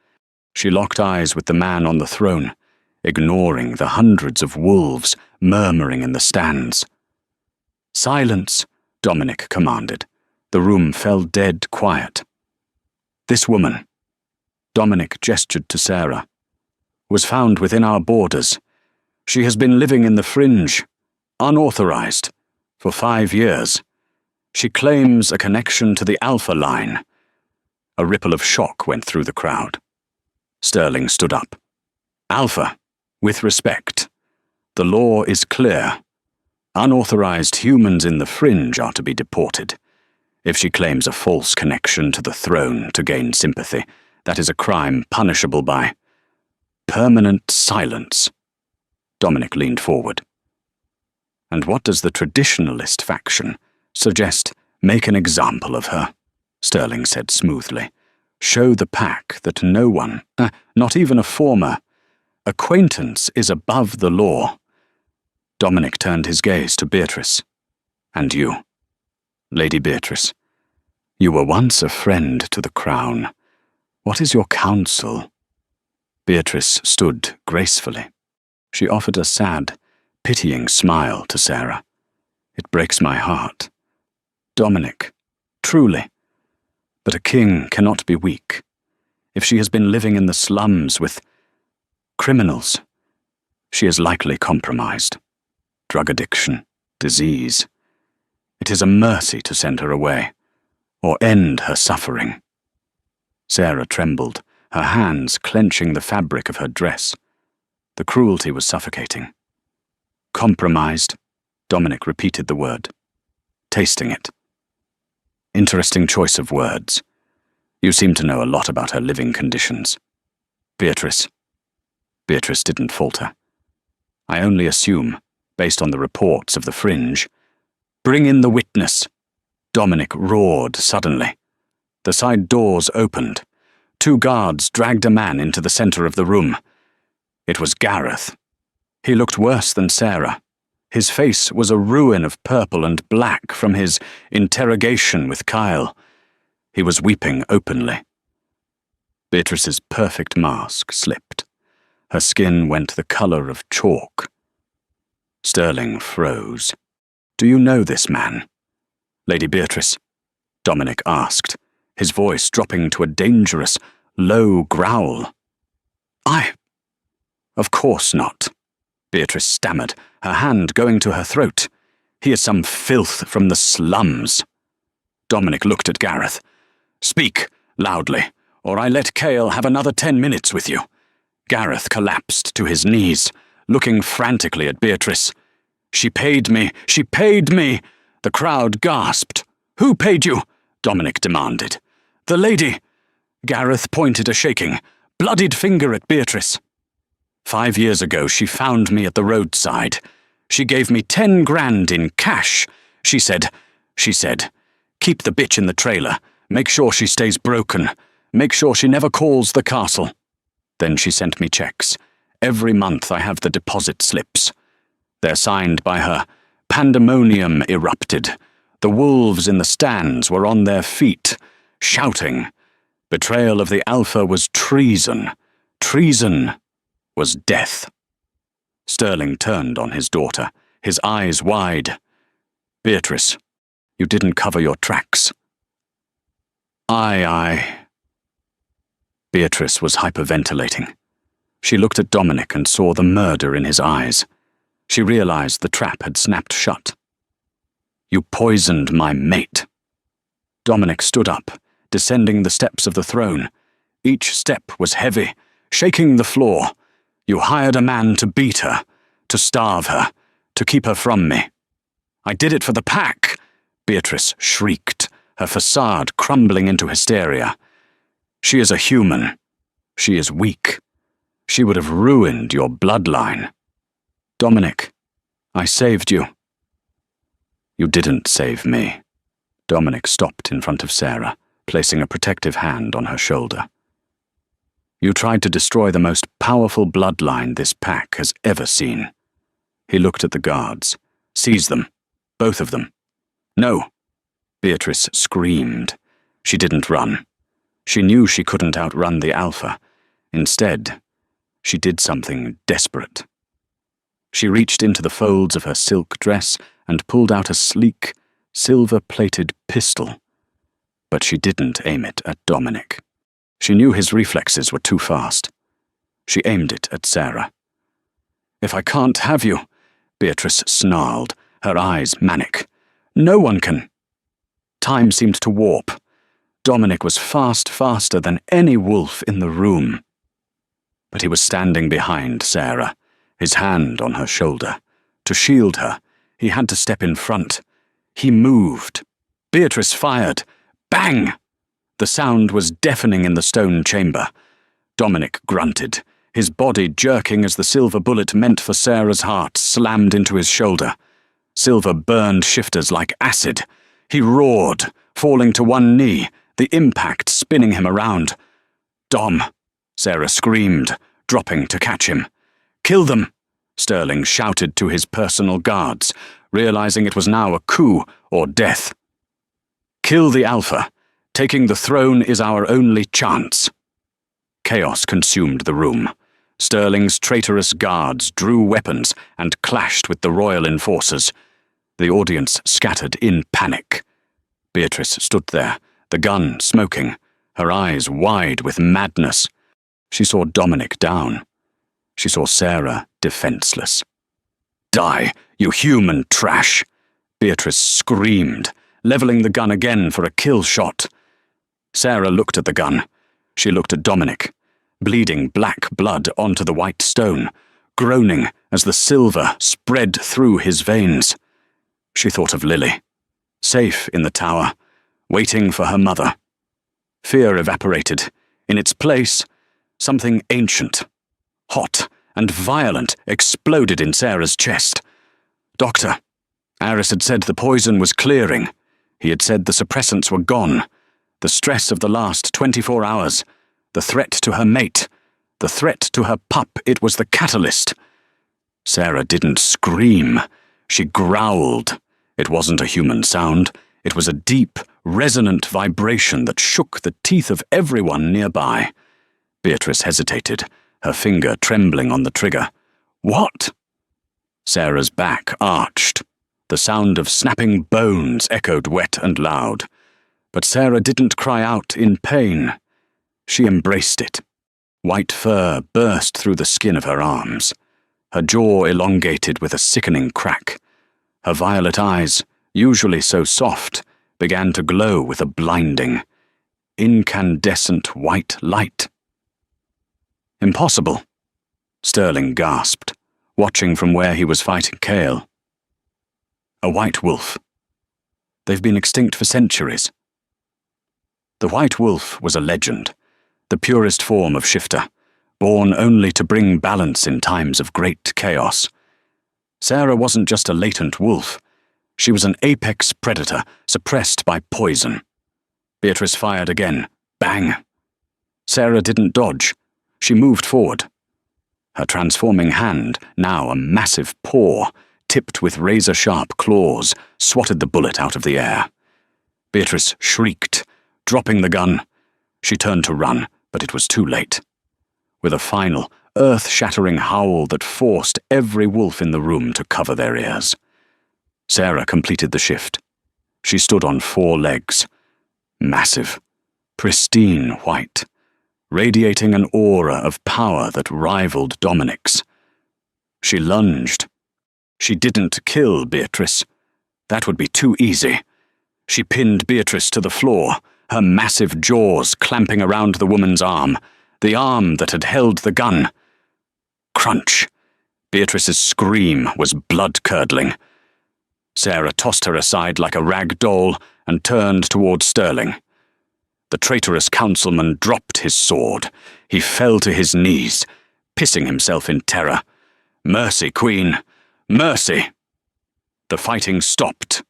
She locked eyes with the man on the throne, ignoring the hundreds of wolves murmuring in the stands. "Silence," Dominic commanded. The room fell dead quiet. "This woman," Dominic gestured to Sarah, "was found within our borders. She has been living in the fringe, unauthorized, for 5 years. She claims a connection to the Alpha line." A ripple of shock went through the crowd. Sterling stood up. "Alpha, with respect. The law is clear. Unauthorized humans in the fringe are to be deported. If she claims a false connection to the throne to gain sympathy, that is a crime punishable by permanent silence." Dominic leaned forward. "And what does the traditionalist faction suggest? Make an example of her," Sterling said smoothly. "Show the pack that no one, not even a former acquaintance, is above the law." Dominic turned his gaze to Beatrice. "And you, Lady Beatrice, you were once a friend to the crown. What is your counsel?" Beatrice stood gracefully. She offered a sad, pitying smile to Sarah. "It breaks my heart. Dominic, truly. But a king cannot be weak. If she has been living in the slums with criminals, she is likely compromised. Drug addiction, disease. It is a mercy to send her away, or end her suffering." Sarah trembled, her hands clenching the fabric of her dress. The cruelty was suffocating. "Compromised," Dominic repeated the word, tasting it. "Interesting choice of words. You seem to know a lot about her living conditions." Beatrice didn't falter. "I only assume, based on the reports of the fringe." "Bring in the witness," Dominic roared suddenly. The side doors opened. 2 guards dragged a man into the center of the room. It was Gareth. He looked worse than Sarah. His face was a ruin of purple and black from his interrogation with Kyle. He was weeping openly. Beatrice's perfect mask slipped. Her skin went the color of chalk. Sterling froze. "Do you know this man, Lady Beatrice?" Dominic asked, his voice dropping to a dangerous, low growl. Of course not," Beatrice stammered, her hand going to her throat. "He is some filth from the slums." Dominic looked at Gareth. "Speak loudly, or I let Cale have another 10 minutes with you." Gareth collapsed to his knees, looking frantically at Beatrice. She paid me! The crowd gasped. "Who paid you?" Dominic demanded. "The lady." Gareth pointed a shaking, bloodied finger at Beatrice. 5 years ago, she found me at the roadside. She gave me 10 grand in cash. She said, "Keep the bitch in the trailer. Make sure she stays broken. Make sure she never calls the castle." Then she sent me checks. Every month I have the deposit slips. They're signed by her. Pandemonium erupted. The wolves in the stands were on their feet, shouting. Betrayal of the Alpha was treason. Treason was death. Sterling turned on his daughter, his eyes wide. "Beatrice, you didn't cover your tracks." I. Beatrice was hyperventilating. She looked at Dominic and saw the murder in his eyes. She realized the trap had snapped shut. "You poisoned my mate." Dominic stood up, descending the steps of the throne. Each step was heavy, shaking the floor. "You hired a man to beat her, to starve her, to keep her from me." "I did it for the pack," Beatrice shrieked, her facade crumbling into hysteria. "She is a human. She is weak. She would have ruined your bloodline." "Dominic, I saved you." "You didn't save me." Dominic stopped in front of Sarah, placing a protective hand on her shoulder. "You tried to destroy the most powerful bloodline this pack has ever seen." He looked at the guards. "Seize them. Both of them." "No!" Beatrice screamed. She didn't run. She knew she couldn't outrun the Alpha. Instead, she did something desperate. She reached into the folds of her silk dress and pulled out a sleek, silver-plated pistol. But she didn't aim it at Dominic. She knew his reflexes were too fast. She aimed it at Sarah. "If I can't have you," Beatrice snarled, her eyes manic. "No one can." Time seemed to warp. Dominic was faster than any wolf in the room. But he was standing behind Sarah, his hand on her shoulder. To shield her, he had to step in front. He moved. Beatrice fired. Bang! The sound was deafening in the stone chamber. Dominic grunted, his body jerking as the silver bullet meant for Sarah's heart slammed into his shoulder. Silver burned shifters like acid. He roared, falling to one knee, the impact spinning him around. "Dom!" Sarah screamed, dropping to catch him. "Kill them!" Sterling shouted to his personal guards, realizing it was now a coup or death. "Kill the Alpha. Taking the throne is our only chance." Chaos consumed the room. Sterling's traitorous guards drew weapons and clashed with the royal enforcers. The audience scattered in panic. Beatrice stood there, the gun smoking, her eyes wide with madness. She saw Dominic down. She saw Sarah defenseless. "Die, you human trash!" Beatrice screamed, leveling the gun again for a kill shot. Sarah looked at the gun. She looked at Dominic, bleeding black blood onto the white stone, groaning as the silver spread through his veins. She thought of Lily, safe in the tower, waiting for her mother. Fear evaporated. In its place, something ancient, hot and violent exploded in Sarah's chest. "Doctor," Aris had said the poison was clearing. He had said the suppressants were gone. The stress of the last 24 hours, the threat to her mate, the threat to her pup, it was the catalyst. Sarah didn't scream. She growled. It wasn't a human sound. It was a deep, resonant vibration that shook the teeth of everyone nearby. Beatrice hesitated, her finger trembling on the trigger. "What?" Sarah's back arched. The sound of snapping bones echoed wet and loud. But Sarah didn't cry out in pain. She embraced it. White fur burst through the skin of her arms. Her jaw elongated with a sickening crack. Her violet eyes, usually so soft, began to glow with a blinding, incandescent white light. "Impossible," Sterling gasped, watching from where he was fighting Kale. "A white wolf. They've been extinct for centuries." The white wolf was a legend, the purest form of shifter, born only to bring balance in times of great chaos. Sarah wasn't just a latent wolf. She was an apex predator, suppressed by poison. Beatrice fired again. Bang! Sarah didn't dodge. She moved forward. Her transforming hand, now a massive paw, tipped with razor-sharp claws, swatted the bullet out of the air. Beatrice shrieked, dropping the gun. She turned to run, but it was too late. With a final, earth-shattering howl that forced every wolf in the room to cover their ears. Sarah completed the shift. She stood on 4 legs, massive, pristine white, radiating an aura of power that rivaled Dominic's. She lunged. She didn't kill Beatrice. That would be too easy. She pinned Beatrice to the floor, her massive jaws clamping around the woman's arm, the arm that had held the gun. Crunch. Beatrice's scream was blood-curdling. Sarah tossed her aside like a rag doll and turned toward Sterling. The traitorous councilman dropped his sword. He fell to his knees, pissing himself in terror. "Mercy, Queen! Mercy!" The fighting stopped.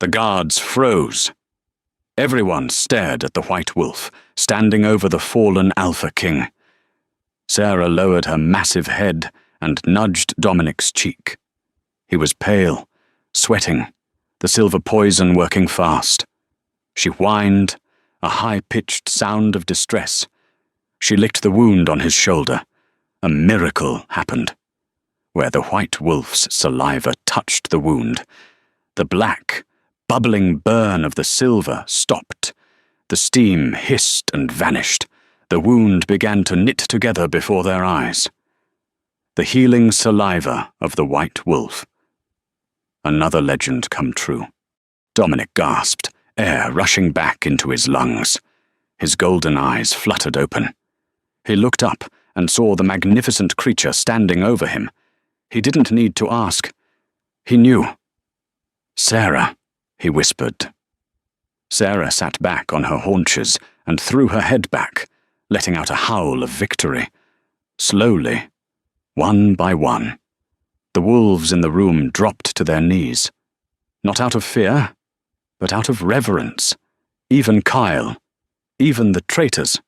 The guards froze. Everyone stared at the White Wolf, standing over the fallen Alpha King. Sarah lowered her massive head and nudged Dominic's cheek. He was pale, sweating, the silver poison working fast. She whined, a high-pitched sound of distress. She licked the wound on his shoulder. A miracle happened. Where the White Wolf's saliva touched the wound, the black, bubbling burn of the silver stopped. The steam hissed and vanished. The wound began to knit together before their eyes. The healing saliva of the White Wolf. Another legend come true. Dominic gasped, air rushing back into his lungs. His golden eyes fluttered open. He looked up and saw the magnificent creature standing over him. He didn't need to ask. He knew. "Sarah," he whispered. Sarah sat back on her haunches and threw her head back, letting out a howl of victory. Slowly, one by one, the wolves in the room dropped to their knees. Not out of fear, but out of reverence. Even Kyle, even the traitors.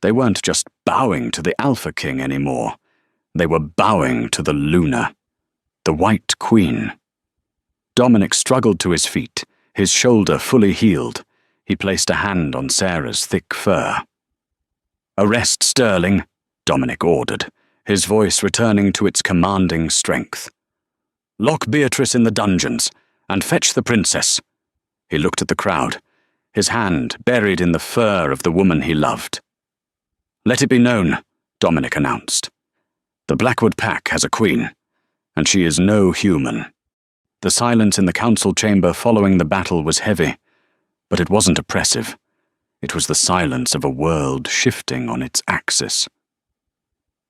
They weren't just bowing to the Alpha King anymore. They were bowing to the Luna, the White Queen. Dominic struggled to his feet, his shoulder fully healed. He placed a hand on Sarah's thick fur. "Arrest Sterling," Dominic ordered, his voice returning to its commanding strength. "Lock Beatrice in the dungeons, and fetch the princess." He looked at the crowd, his hand buried in the fur of the woman he loved. "Let it be known," Dominic announced. "The Blackwood Pack has a queen, and she is no human." The silence in the council chamber following the battle was heavy, but it wasn't oppressive. It was the silence of a world shifting on its axis.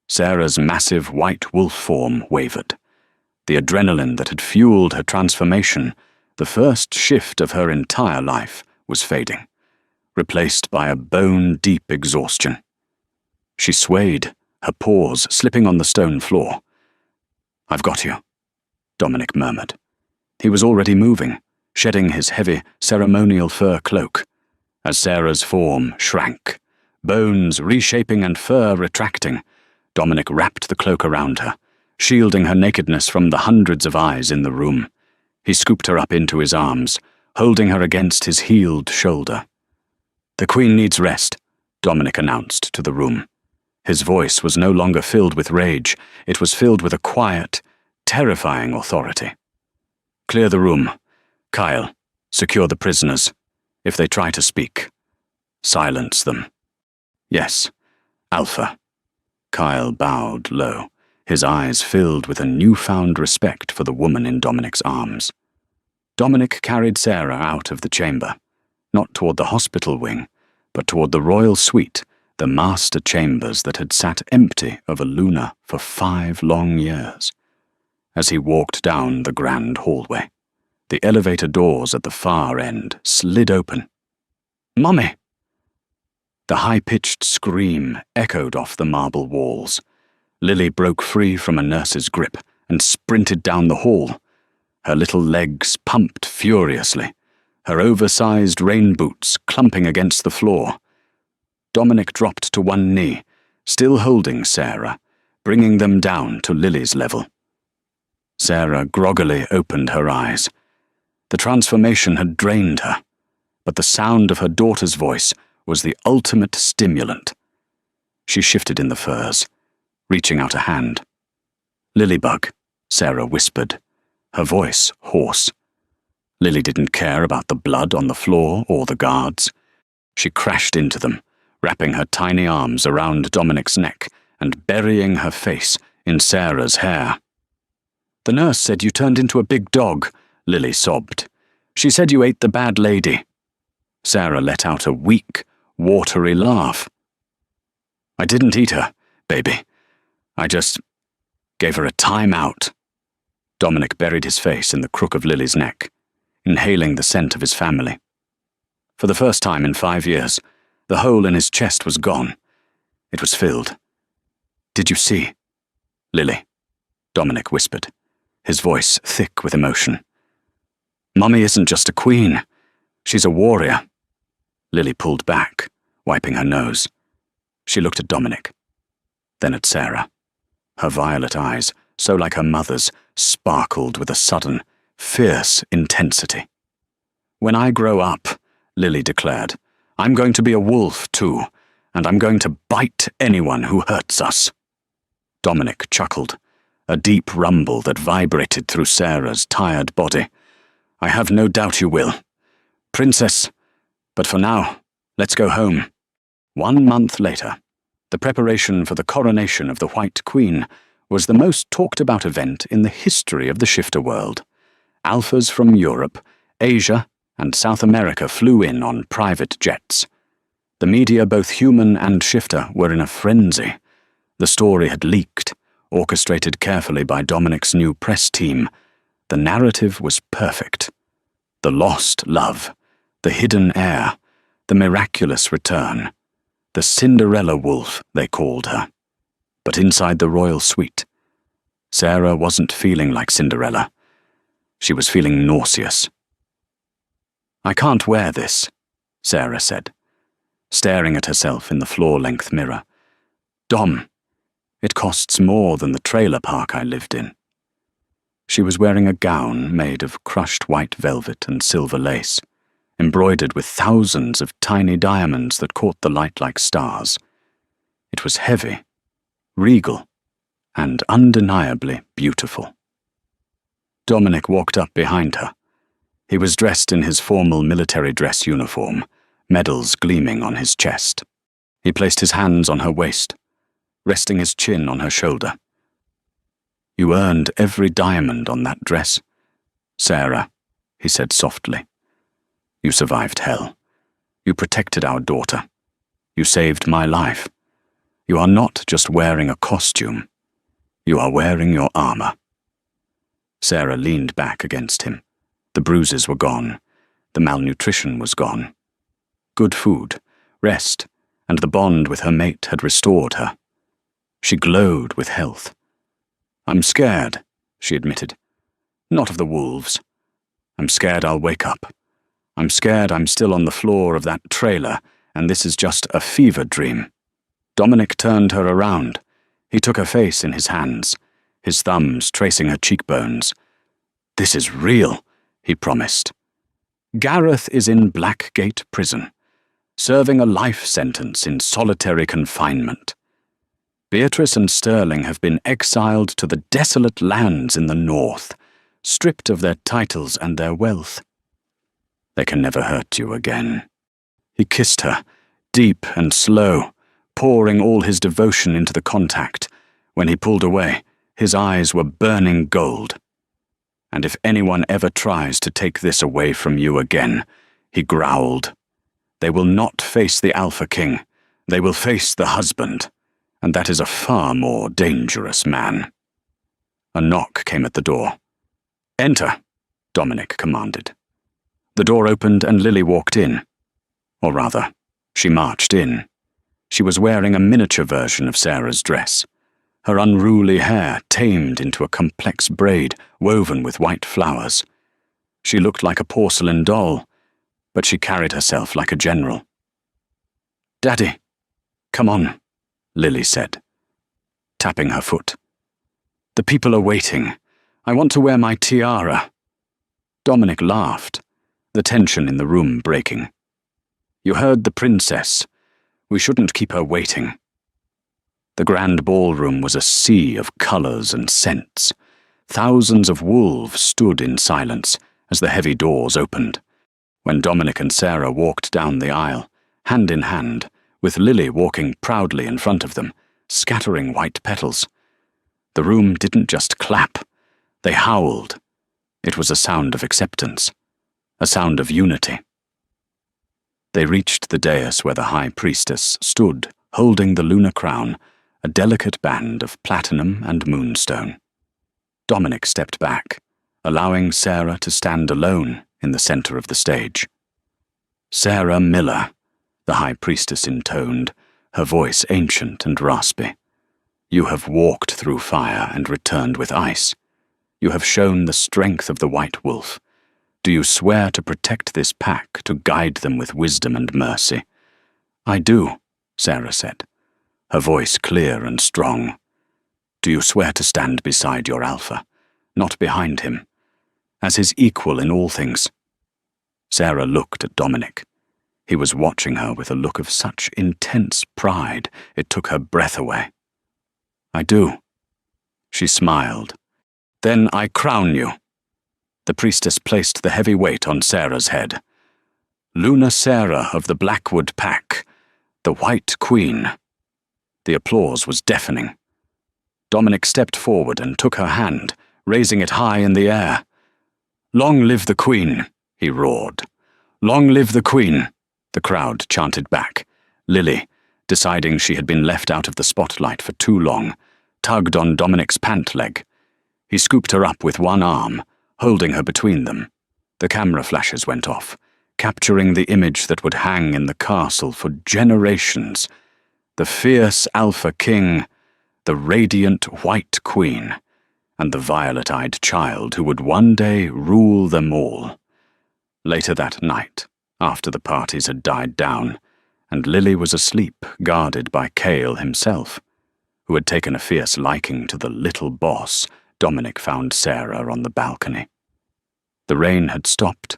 Sarah's massive white wolf form wavered. The adrenaline that had fueled her transformation, the first shift of her entire life, was fading, replaced by a bone-deep exhaustion. She swayed, her paws slipping on the stone floor. "I've got you," Dominic murmured. He was already moving, shedding his heavy, ceremonial fur cloak. As Sarah's form shrank, bones reshaping and fur retracting, Dominic wrapped the cloak around her, shielding her nakedness from the hundreds of eyes in the room. He scooped her up into his arms, holding her against his healed shoulder. "The Queen needs rest," Dominic announced to the room. His voice was no longer filled with rage. It was filled with a quiet, terrifying authority. "Clear the room. Kyle, secure the prisoners. If they try to speak, silence them." "Yes, Alpha." Kyle bowed low, his eyes filled with a newfound respect for the woman in Dominic's arms. Dominic carried Sarah out of the chamber, not toward the hospital wing, but toward the royal suite, the master chambers that had sat empty over Luna for 5 long years. As he walked down the grand hallway, the elevator doors at the far end slid open. "Mummy!" The high-pitched scream echoed off the marble walls. Lily broke free from a nurse's grip and sprinted down the hall. Her little legs pumped furiously, her oversized rain boots clumping against the floor. Dominic dropped to one knee, still holding Sarah, bringing them down to Lily's level. Sarah groggily opened her eyes. The transformation had drained her, but the sound of her daughter's voice was the ultimate stimulant. She shifted in the furs, reaching out a hand. "Lilybug," Sarah whispered, her voice hoarse. Lily didn't care about the blood on the floor or the guards. She crashed into them, wrapping her tiny arms around Dominic's neck and burying her face in Sarah's hair. "The nurse said you turned into a big dog," Lily sobbed. "She said you ate the bad lady." Sarah let out a weak, watery laugh. "I didn't eat her, baby. I just gave her a time out." Dominic buried his face in the crook of Lily's neck, inhaling the scent of his family. For the first time in 5 years, the hole in his chest was gone. It was filled. "Did you see?" "Lily," Dominic whispered, his voice thick with emotion. "Mummy isn't just a queen. She's a warrior." Lily pulled back, wiping her nose. She looked at Dominic, then at Sarah. Her violet eyes, so like her mother's, sparkled with a sudden, fierce intensity. "When I grow up," Lily declared, "I'm going to be a wolf too, and I'm going to bite anyone who hurts us." Dominic chuckled, a deep rumble that vibrated through Sarah's tired body. "I have no doubt you will. Princess, but for now, let's go home." 1 month later, the preparation for the coronation of the White Queen was the most talked-about event in the history of the shifter world. Alphas from Europe, Asia, and South America flew in on private jets. The media, both human and shifter, were in a frenzy. The story had leaked, orchestrated carefully by Dominic's new press team. The narrative was perfect. The lost love, the hidden heir, the miraculous return. The Cinderella wolf, they called her. But inside the royal suite, Sarah wasn't feeling like Cinderella. She was feeling nauseous. "I can't wear this," Sarah said, staring at herself in the floor-length mirror. "Dom, it costs more than the trailer park I lived in." She was wearing a gown made of crushed white velvet and silver lace, embroidered with thousands of tiny diamonds that caught the light like stars. It was heavy, regal, and undeniably beautiful. Dominic walked up behind her. He was dressed in his formal military dress uniform, medals gleaming on his chest. He placed his hands on her waist, resting his chin on her shoulder. "You earned every diamond on that dress, Sarah," he said softly. "You survived hell. You protected our daughter. You saved my life. You are not just wearing a costume. You are wearing your armor." Sarah leaned back against him. The bruises were gone. The malnutrition was gone. Good food, rest, and the bond with her mate had restored her. She glowed with health. "I'm scared," she admitted. "Not of the wolves. I'm scared I'll wake up. I'm scared I'm still on the floor of that trailer, and this is just a fever dream." Dominic turned her around. He took her face in his hands, his thumbs tracing her cheekbones. "This is real," he promised. "Gareth is in Blackgate Prison, serving a life sentence in solitary confinement. Beatrice and Sterling have been exiled to the desolate lands in the north, stripped of their titles and their wealth. They can never hurt you again." He kissed her, deep and slow, pouring all his devotion into the contact. When he pulled away, his eyes were burning gold. "And if anyone ever tries to take this away from you again," he growled, "they will not face the Alpha King. They will face the husband, and that is a far more dangerous man." A knock came at the door. "Enter," Dominic commanded. The door opened and Lily walked in. Or rather, she marched in. She was wearing a miniature version of Sarah's dress, her unruly hair tamed into a complex braid woven with white flowers. She looked like a porcelain doll, but she carried herself like a general. "Daddy, come on," Lily said, tapping her foot. "The people are waiting. I want to wear my tiara." Dominic laughed, the tension in the room breaking. "You heard the princess. We shouldn't keep her waiting." The grand ballroom was a sea of colours and scents. Thousands of wolves stood in silence as the heavy doors opened. When Dominic and Sarah walked down the aisle, hand in hand, with Lily walking proudly in front of them, scattering white petals, the room didn't just clap, they howled. It was a sound of acceptance, a sound of unity. They reached the dais where the high priestess stood, holding the lunar crown, a delicate band of platinum and moonstone. Dominic stepped back, allowing Sarah to stand alone in the center of the stage. "Sarah Miller," the high priestess intoned, her voice ancient and raspy. "You have walked through fire and returned with ice. You have shown the strength of the white wolf. Do you swear to protect this pack, to guide them with wisdom and mercy?" "I do," Sarah said, her voice clear and strong. "Do you swear to stand beside your alpha, not behind him, as his equal in all things?" Sarah looked at Dominic. He was watching her with a look of such intense pride it took her breath away. "I do." She smiled. "Then I crown you." The priestess placed the heavy weight on Sarah's head. "Luna Sarah of the Blackwood Pack, the White Queen." The applause was deafening. Dominic stepped forward and took her hand, raising it high in the air. "Long live the Queen," he roared. "Long live the Queen," the crowd chanted back. Lily, deciding she had been left out of the spotlight for too long, tugged on Dominic's pant leg. He scooped her up with one arm, holding her between them. The camera flashes went off, capturing the image that would hang in the castle for generations. The fierce Alpha King, the radiant White Queen, and the violet-eyed child who would one day rule them all. Later that night, after the parties had died down, and Lily was asleep, guarded by Cale himself, who had taken a fierce liking to the little boss, Dominic found Sarah on the balcony. The rain had stopped.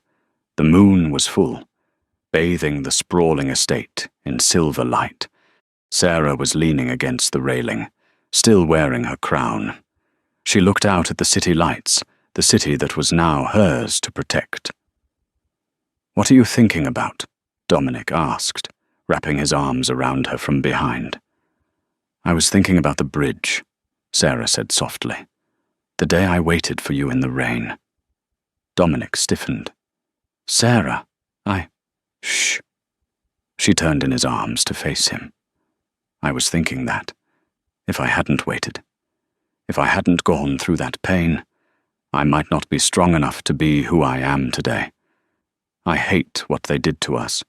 The moon was full, bathing the sprawling estate in silver light. Sarah was leaning against the railing, still wearing her crown. She looked out at the city lights, the city that was now hers to protect. "What are you thinking about?" Dominic asked, wrapping his arms around her from behind. "I was thinking about the bridge," Sarah said softly. "The day I waited for you in the rain." Dominic stiffened. "Sarah, Shh." She turned in his arms to face him. "I was thinking that, if I hadn't waited, if I hadn't gone through that pain, I might not be strong enough to be who I am today. I hate what they did to us,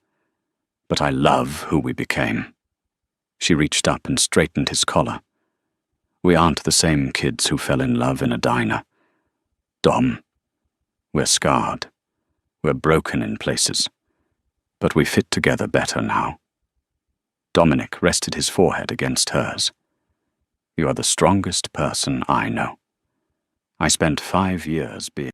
but I love who we became." She reached up and straightened his collar. "We aren't the same kids who fell in love in a diner. Dom, we're scarred. We're broken in places. But we fit together better now." Dominic rested his forehead against hers. "You are the strongest person I know. I spent 5 years being